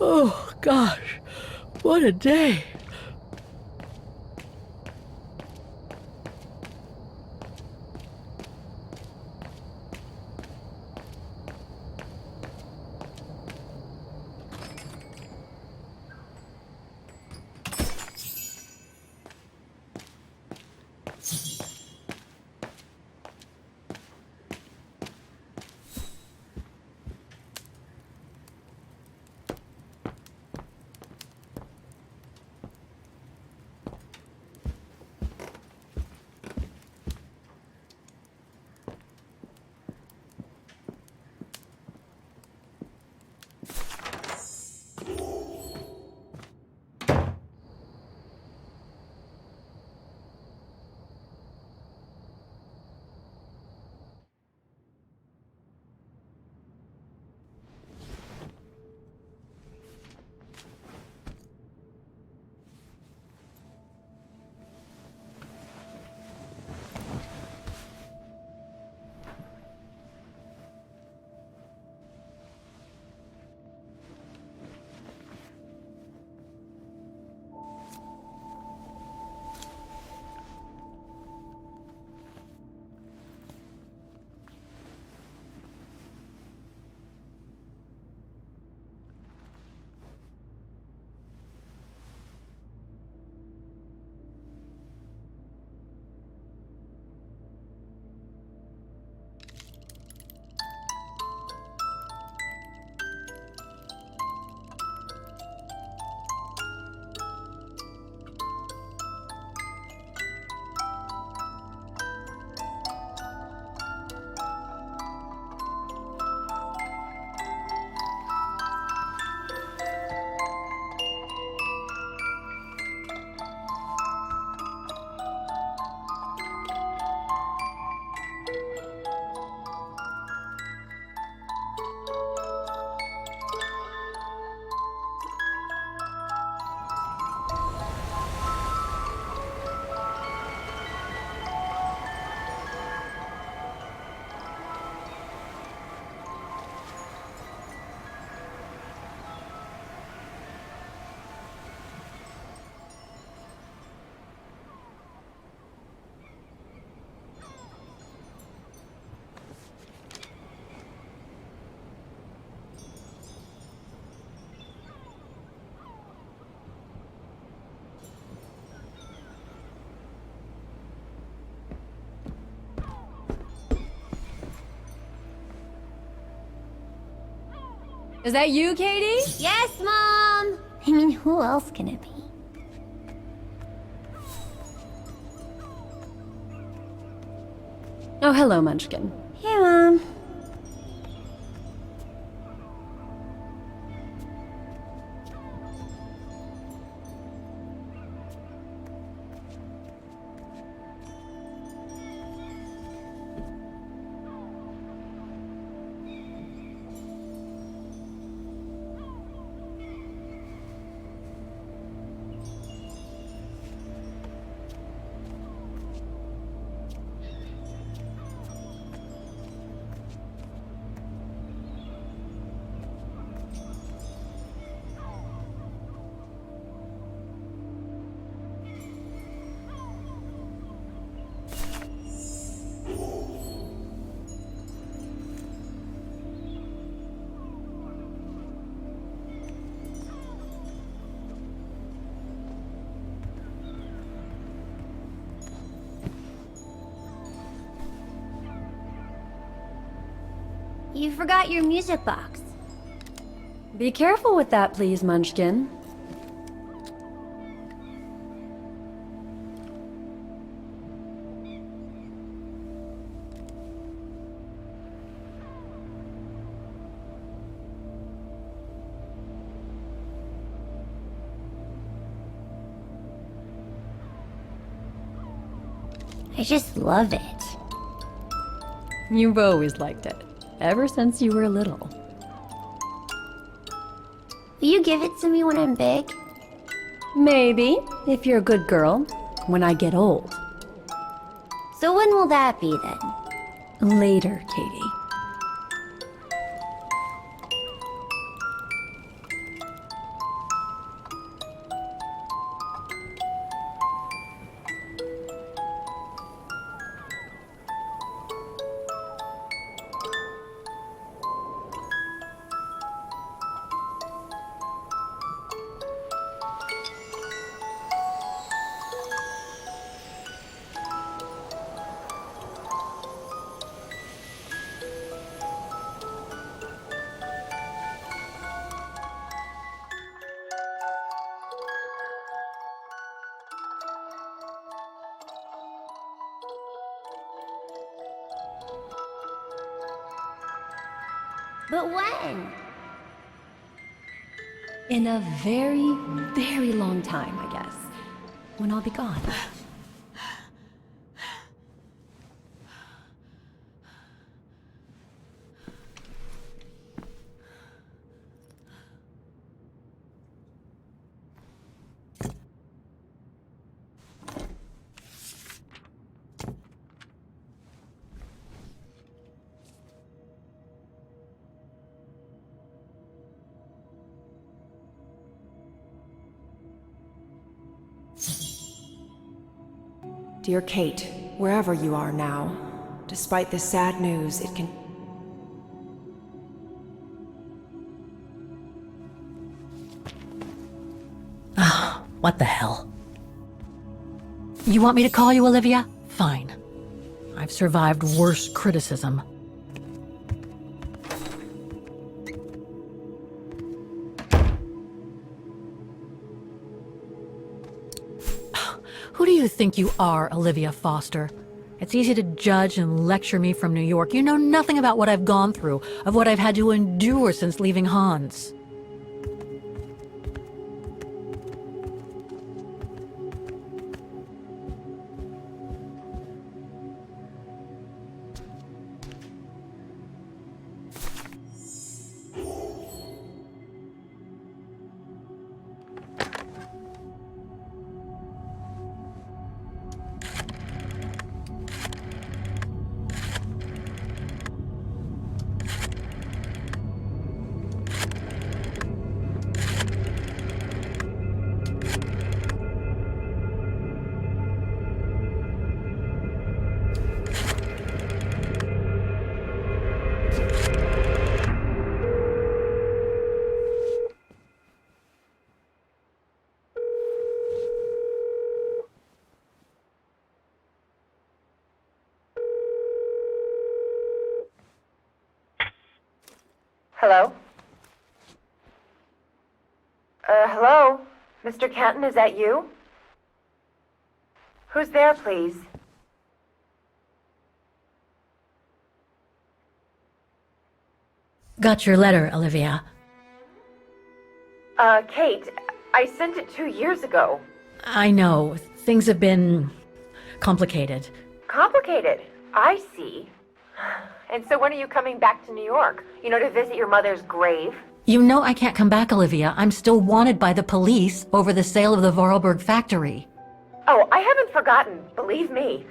Oh, gosh. What a day. Is that you, Katie? Yes, Mom! I mean, who else can it be? Oh, hello, Munchkin. Hey, Mom. You forgot your music box. Be careful with that, please, Munchkin. I just love it. You've always liked it, ever since you were little. Will you give it to me when I'm big? Maybe, if you're a good girl, when I get old. So when will that be then? Later, Katie. But when? In a very, very long time, I guess. When I'll be gone. Dear Kate, wherever you are now, despite the sad news, it can... What the hell? You want me to call you Olivia? Fine. I've survived worse criticism. Who do you think you are, Olivia Foster? It's easy to judge and lecture me from New York. You know nothing about what I've gone through, of what I've had to endure since leaving Hans. Hello? Hello? Mr. Canton, is that you? Who's there, please? Got your letter, Olivia. Kate, I sent it 2 years ago. I know. Things have been complicated. Complicated. I see. And so when are you coming back to New York? You know, to visit your mother's grave? You know I can't come back, Olivia. I'm still wanted by the police over the sale of the Vorarlberg factory. Oh, I haven't forgotten, believe me.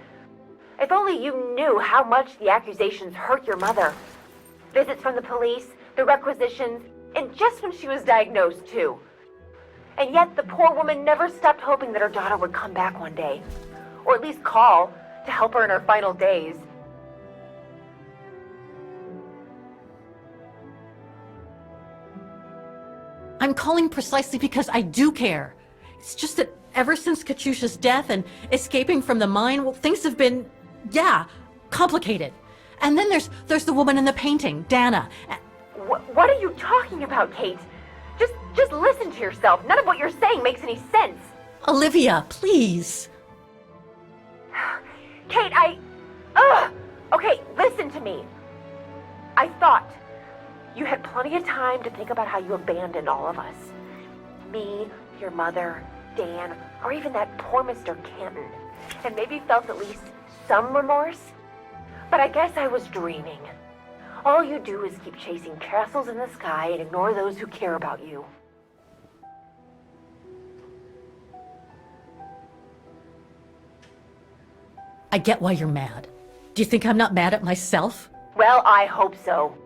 If only you knew how much the accusations hurt your mother. Visits from the police, the requisitions, and just when she was diagnosed, too. And yet the poor woman never stopped hoping that her daughter would come back one day. Or at least call to help her in her final days. I'm calling precisely because I do care. It's just that ever since Katyusha's death and escaping from the mine, well, things have been, complicated. And then there's the woman in the painting, Dana. What are you talking about, Kate? Just listen to yourself. None of what you're saying makes any sense. Olivia, please. Kate, Okay, listen to me. I thought you had plenty of time to think about how you abandoned all of us. Me, your mother, Dan, or even that poor Mr. Canton. And maybe felt at least some remorse. But I guess I was dreaming. All you do is keep chasing castles in the sky and ignore those who care about you. I get why you're mad. Do you think I'm not mad at myself? Well, I hope so.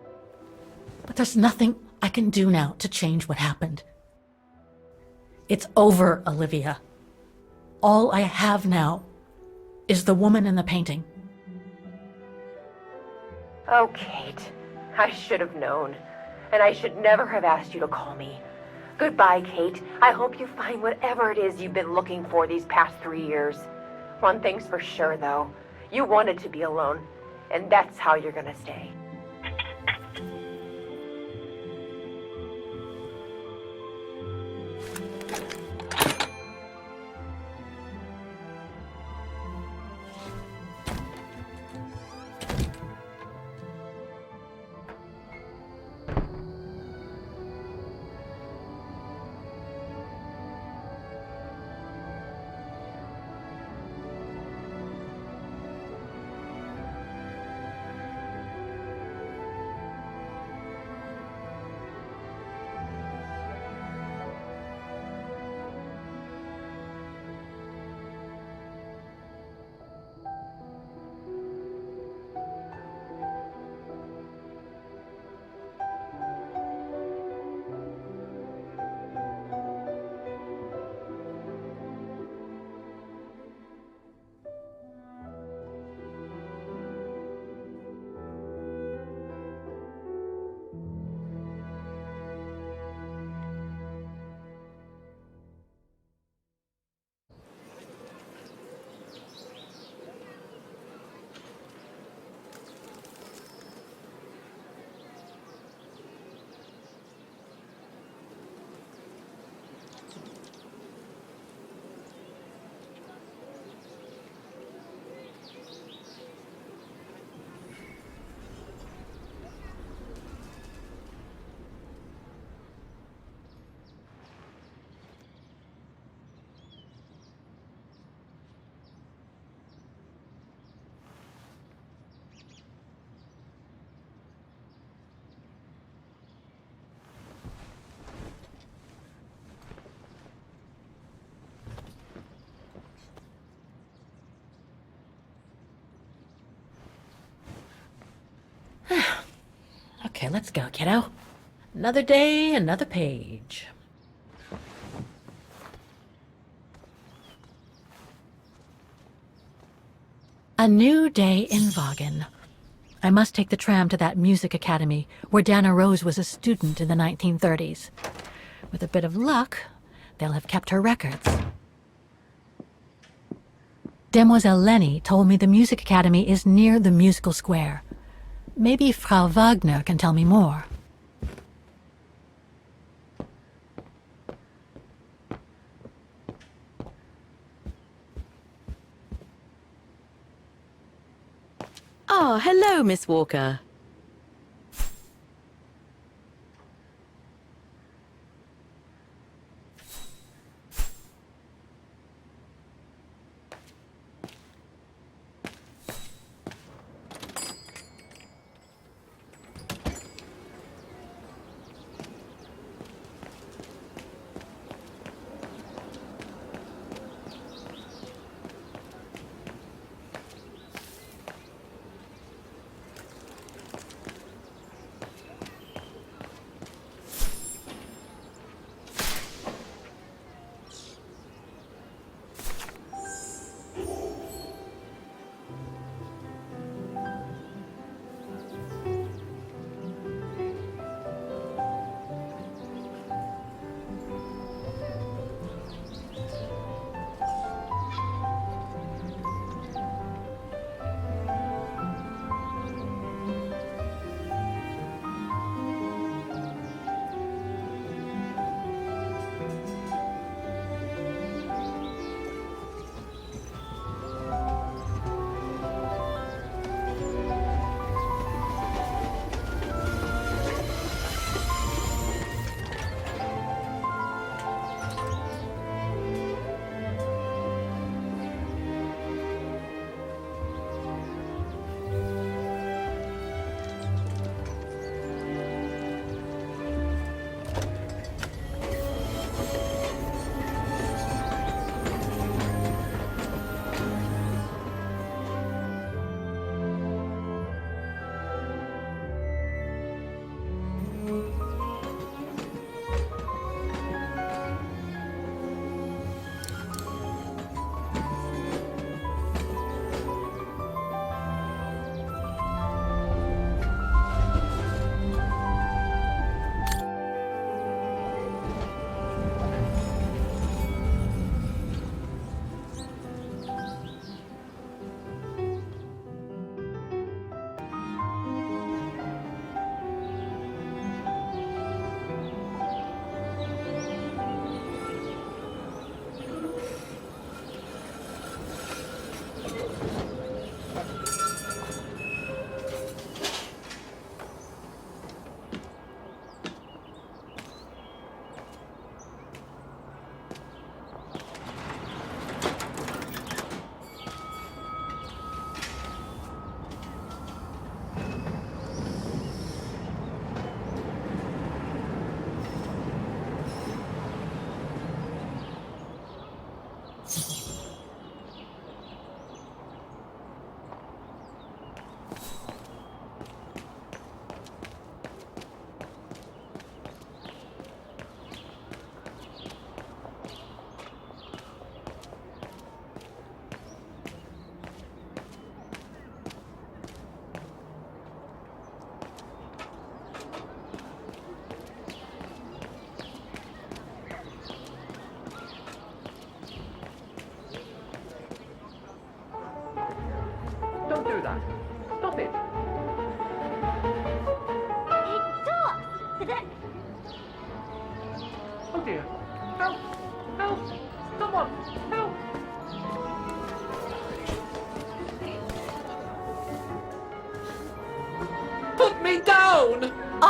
But there's nothing I can do now to change what happened. It's over, Olivia. All I have now is the woman in the painting. Oh, Kate, I should have known. And I should never have asked you to call me. Goodbye, Kate. I hope you find whatever it is you've been looking for these past 3 years. One thing's for sure, though. You wanted to be alone, and that's how you're gonna stay. Okay, let's go, kiddo. Another day, another page. A new day in Vaughan. I must take the tram to that music academy where Dana Rose was a student in the 1930s. With a bit of luck, they'll have kept her records. Demoiselle Lenny told me the music academy is near the musical square. Maybe Frau Wagner can tell me more. Oh, hello, Miss Walker.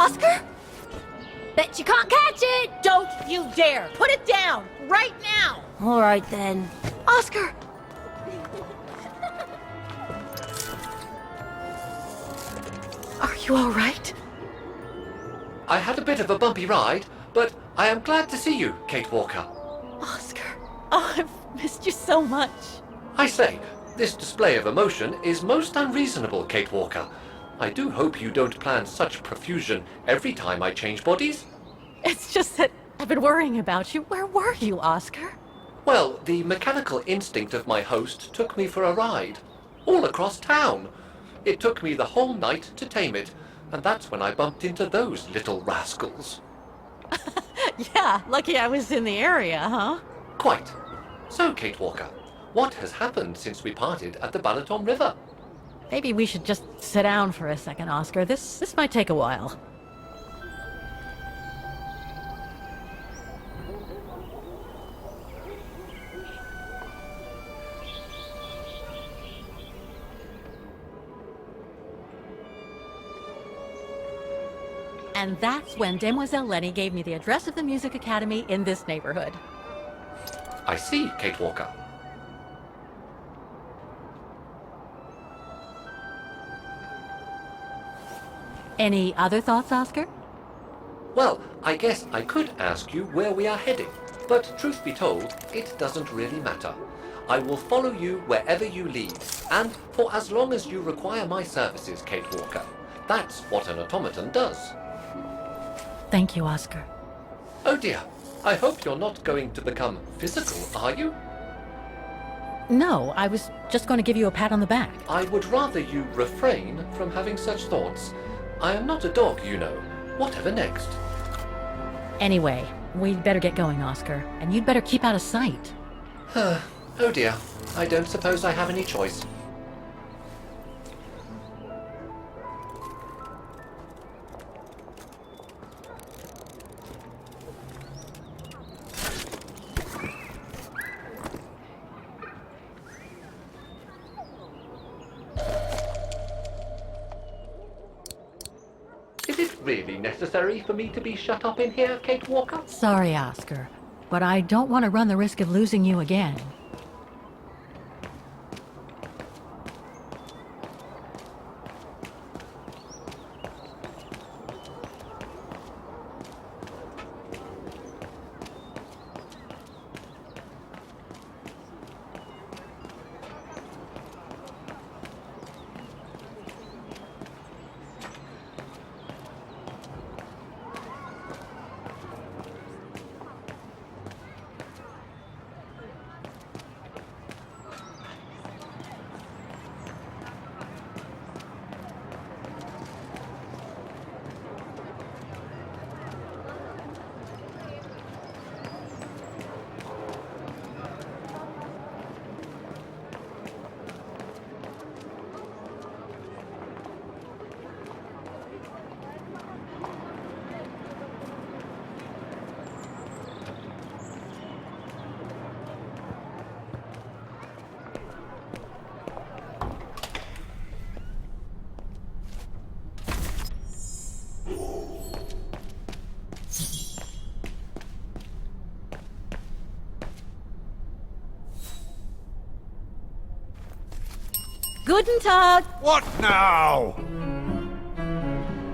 Oscar? Bet you can't catch it! Don't you dare! Put it down! Right now! Alright then. Oscar! Are you all right? I had a bit of a bumpy ride, but I am glad to see you, Kate Walker. Oscar. Oh, I've missed you so much. I say, this display of emotion is most unreasonable, Kate Walker. I do hope you don't plan such profusion every time I change bodies. It's just that I've been worrying about you. Where were you, Oscar? Well, the mechanical instinct of my host took me for a ride. All across town. It took me the whole night to tame it, and that's when I bumped into those little rascals. Yeah, lucky I was in the area, huh? Quite. So, Kate Walker, what has happened since we parted at the Balaton River? Maybe we should just sit down for a second, Oscar. This might take a while. And that's when Demoiselle Lenny gave me the address of the Music Academy in this neighborhood. I see, Kate Walker. Any other thoughts, Oscar? Well, I guess I could ask you where we are heading, but truth be told, it doesn't really matter. I will follow you wherever you lead, and for as long as you require my services, Kate Walker. That's what an automaton does. Thank you, Oscar. Oh dear, I hope you're not going to become physical, are you? No, I was just going to give you a pat on the back. I would rather you refrain from having such thoughts. I am not a dog, you know. Whatever next? Anyway, we'd better get going, Oscar, and you'd better keep out of sight. Oh dear, I don't suppose I have any choice. Is it really necessary for me to be shut up in here, Kate Walker? Sorry, Oscar, but I don't want to run the risk of losing you again. Guten Tag! What now?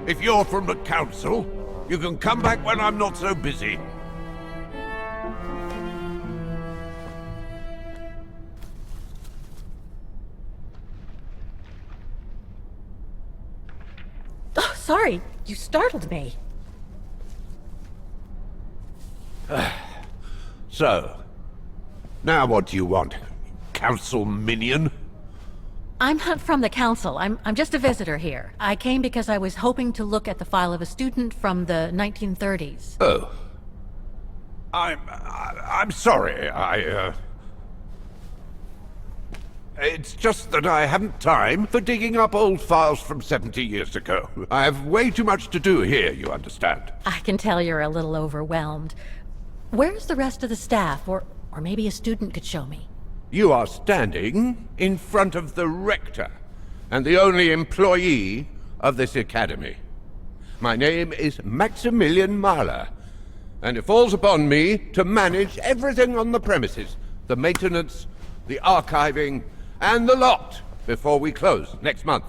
If you're from the council, you can come back when I'm not so busy. Oh, sorry, you startled me. So, now what do you want? Council minion? I'm not from the council. I'm just a visitor here. I came because I was hoping to look at the file of a student from the 1930s. Oh. I'm sorry, It's just that I haven't time for digging up old files from 70 years ago. I have way too much to do here, you understand. I can tell you're a little overwhelmed. Where's the rest of the staff? Or maybe a student could show me. You are standing in front of the rector, and the only employee of this academy. My name is Maximilian Mahler, and it falls upon me to manage everything on the premises. The maintenance, the archiving, and the lot before we close next month.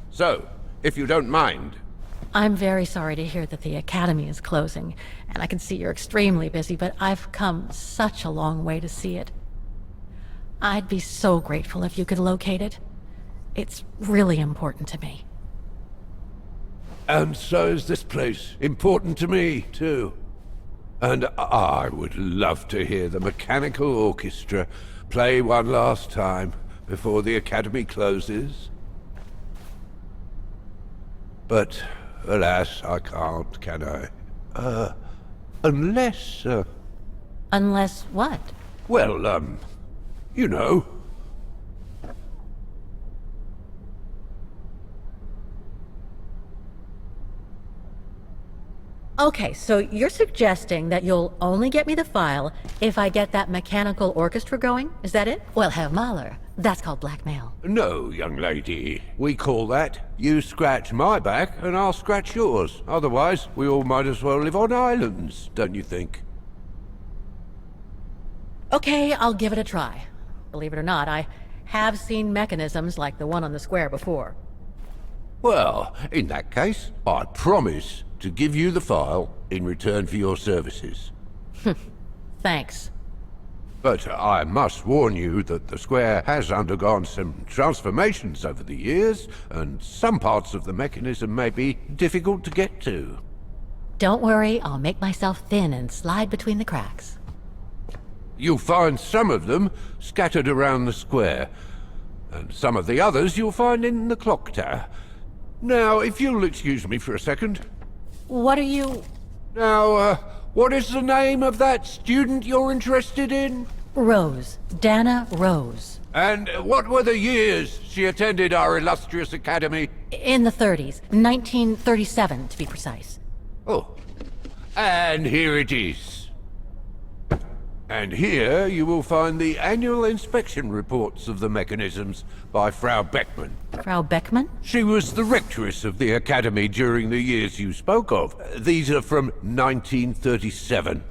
So, if you don't mind... I'm very sorry to hear that the academy is closing, and I can see you're extremely busy, but I've come such a long way to see it. I'd be so grateful if you could locate it. It's really important to me. And so is this place important to me, too. And I would love to hear the mechanical orchestra play one last time before the Academy closes. But, alas, I can't, can I? Unless, Unless what? well, you know. Okay, so you're suggesting that you'll only get me the file if I get that mechanical orchestra going? Is that it? Well, Herr Mahler, that's called blackmail. No, young lady. We call that you scratch my back and I'll scratch yours. Otherwise, we all might as well live on islands, don't you think? Okay, I'll give it a try. Believe it or not, I have seen mechanisms like the one on the square before. Well, in that case, I promise to give you the file in return for your services. Thanks. But I must warn you that the square has undergone some transformations over the years, and some parts of the mechanism may be difficult to get to. Don't worry, I'll make myself thin and slide between the cracks. You'll find some of them scattered around the square, and some of the others you'll find in the clock tower. Now, if you'll excuse me for a second. What are you... Now, what is the name of that student you're interested in? Rose. Dana Rose. And what were the years she attended our illustrious academy? In the 30s. 1937, to be precise. Oh, and here it is. And here you will find the annual inspection reports of the mechanisms by Frau Beckmann. Frau Beckmann? She was the rectress of the academy during the years you spoke of. These are from 1937.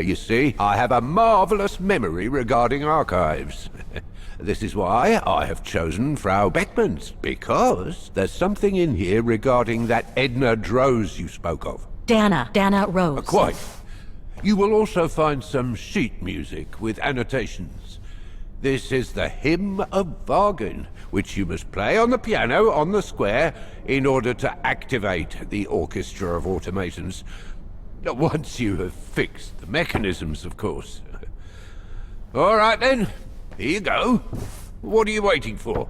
You see, I have a marvelous memory regarding archives. This is why I have chosen Frau Beckmann's, because there's something in here regarding that Edna Droz you spoke of. Dana Rose. Quite. You will also find some sheet music with annotations. This is the Hymn of Wagen, which you must play on the piano on the square in order to activate the Orchestra of Automatons. Once you have fixed the mechanisms, of course. All right then, here you go. What are you waiting for?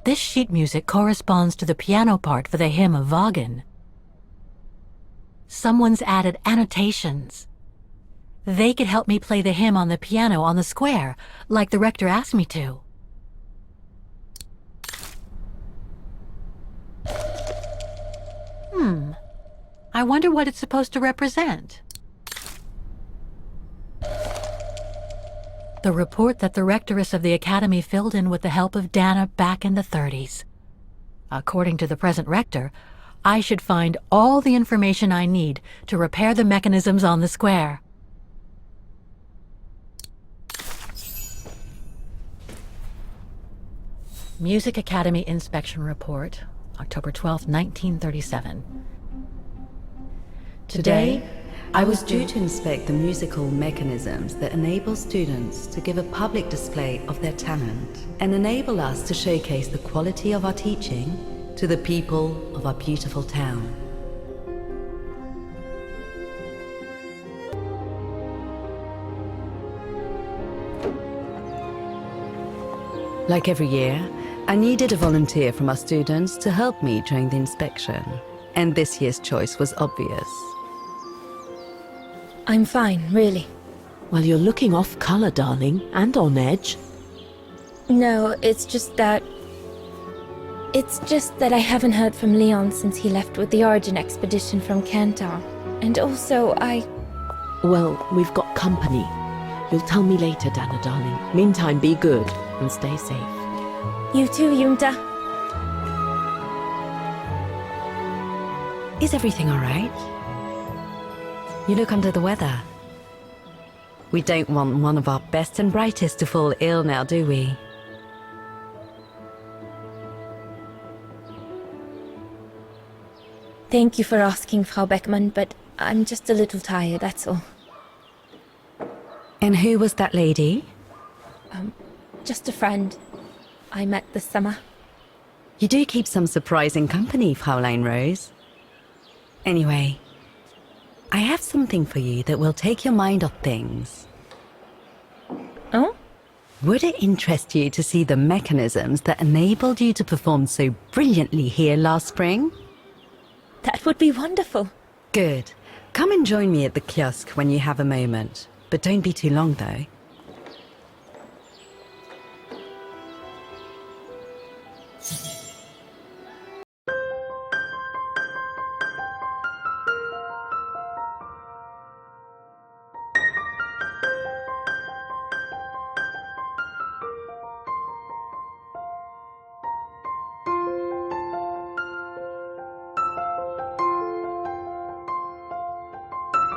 This sheet music corresponds to the piano part for the Hymn of Wagen. Someone's added annotations. They could help me play the hymn on the piano on the square, like the rector asked me to. I wonder what it's supposed to represent. The report that the rectoress of the academy filled in with the help of Dana back in the 30s. According to the present rector, I should find all the information I need to repair the mechanisms on the square. Music Academy Inspection Report, October 12, 1937. Today, I was due to inspect the musical mechanisms that enable students to give a public display of their talent and enable us to showcase the quality of our teaching to the people of our beautiful town. Like every year, I needed a volunteer from our students to help me during the inspection, and this year's choice was obvious. I'm fine, really. Well, you're looking off color, darling, and on edge. No, it's just that I haven't heard from Leon since he left with the Origin expedition from Kantar. And also, Well, we've got company. You'll tell me later, Dana, darling. Meantime, be good and stay safe. You too, Yunta. Is everything all right? You look under the weather. We don't want one of our best and brightest to fall ill now, do we? Thank you for asking, Frau Beckmann, but I'm just a little tired, that's all. And who was that lady? Just a friend I met this summer. You do keep some surprising company, Fraulein Rose. Anyway, I have something for you that will take your mind off things. Oh? Would it interest you to see the mechanisms that enabled you to perform so brilliantly here last spring? That would be wonderful. Good. Come and join me at the kiosk when you have a moment. But don't be too long, though.